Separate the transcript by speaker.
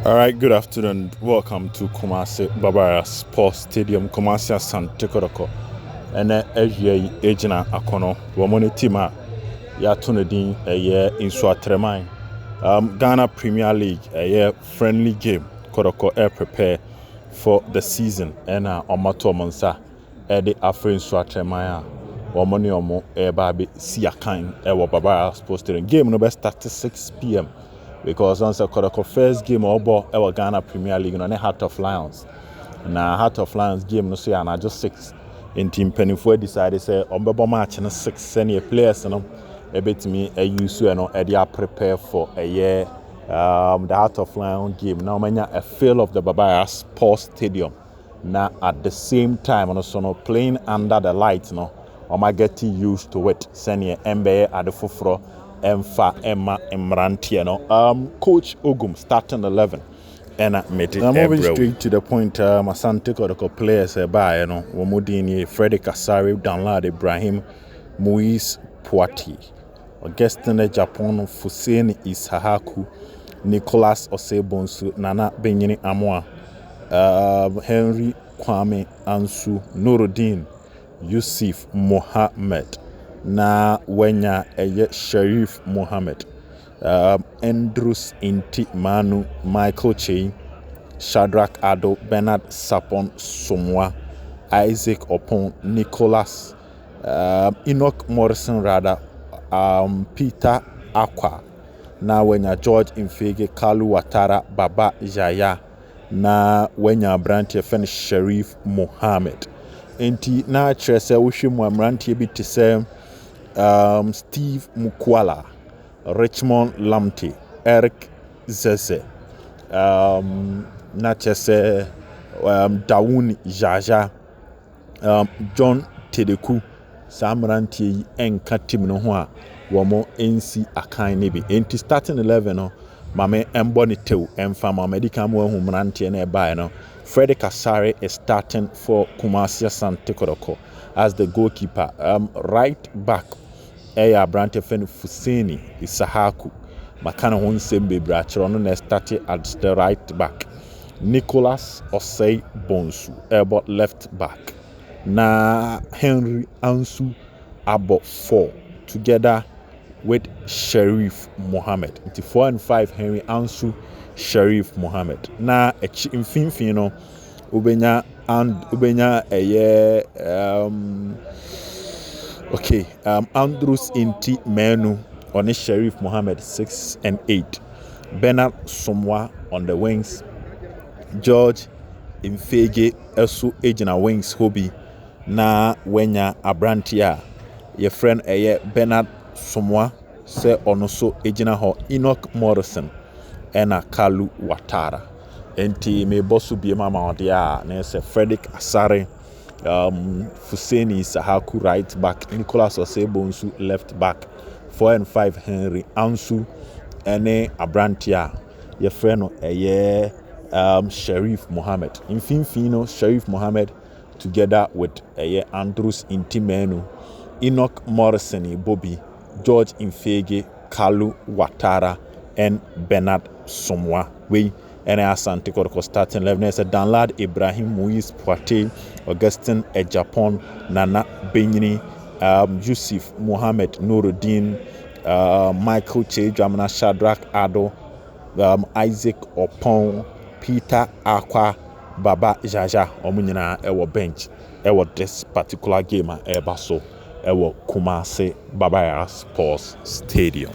Speaker 1: All right, good afternoon. Welcome to Kumasi Babara Sports Stadium, Kumasi Asante Kotoko. And Asia Ejina Akono, Womoni Tima, Yatunedin, a year Nsoatreman. Ghana Premier League, a year friendly game. Kotoko air prepare for the season. And Omato Monsa, Eddie Afri Nsoatreman. Womoni Omo, Babi Siakan, Ewa Babara Sports Stadium. Game no best start at 6 p.m. Because once the first game obo our Ghana Premier League no Heart of Lions. Na Heart of Lions game no say na just 6. In team Pennyfo decided say ombebo match no 6 senior players no ebetimi use no e dey prepare for a year the Heart of Lions game. Now manya a feel of the Babaya Sports Stadium. Now at the same time also no playing under the lights no Oma getting used to it. Senior MBA at the fufro Emfa Emma Emrantiano. Coach Ogum starting 11. And made it. I'm moving straight to the point. Asante Kotoko players by Womudini, Freddy Kasari, Danlad Ibrahim, Moise Poiti, Augustin Japan, Fuseni Isahaku, Nicholas Osebonsu, Nana Benyini Amoa, Henry Kwame Ansu, Nuruddin, Yusuf Mohammed. Na wenya Sharif Mohammed, Andrews Inti Manu, Michael Che, Shadrach Ado, Bernard Sapon Somwa, Isaac Opon, Nicholas, Enoch Morrison Rada, Peter Aqua, na wenya George Infege, Kalu Watara, Baba Jaya, na wenya Branti Fen Sharif Mohammed. Enti na trese wuhwe mu amrantie bi te se Steve Mukwala, Richmond Lamptey, Eric Zeze, na trese Dawuni Jaja, John Tedeku, samrantie enka team no ho a womo NC akan ne bi. Enti starting 11 no mame embo ne tew emfa medical mo hu mrantie na e bae no. Freddy Kasari is starting for Kumasi Asante Kotoko as the goalkeeper. Right back, Brante Fen Fuseni Isahaku. Makana Honsembe Brachirono ne started at the right back. Nicholas Osei Bonsu, about left back. Na Henry Ansu about 4 together with Sharif Mohammed. It's 4 and 5 Henry Ansu Sharif Mohammed. Na infinfin no ubenya Andrews Inti Menu on Sharif Mohammed 6 and 8. Bernard Somwa on the wings. George Infege Esu Ejina wings hobby. Na wenya Abrantia your friend Bernard Somwa se onoso Ejina ho Enoch Morrison ena Kalu Watara. Enti me bosu bi mama odia na se Frederick Asare, Fuseni Sahaku right back, Nicholas Osebonsu left back, 4 and 5 Henry Ansu ene Abrantia ye friend Sharif Mohammed. Infinfino Sharif Mohammed together with Andrews Intimenu, Enoch Morrison Bobby, George Infege, Kalu Watara and Bernard Somwa. We and Asante Kotoko starting 11 is Danlad Ibrahim, Moise Poiti, Augustin Japan, Nana Benyini, Yusuf Mohammed, Nuruddin, Michael Che, Jamana Shadrach Ado, Isaac Opon, Peter Aqua, Baba Jaja, Omunyina ewo bench, ewo this particular game ebaso, ewo Kumasi Babaya Sports Stadium.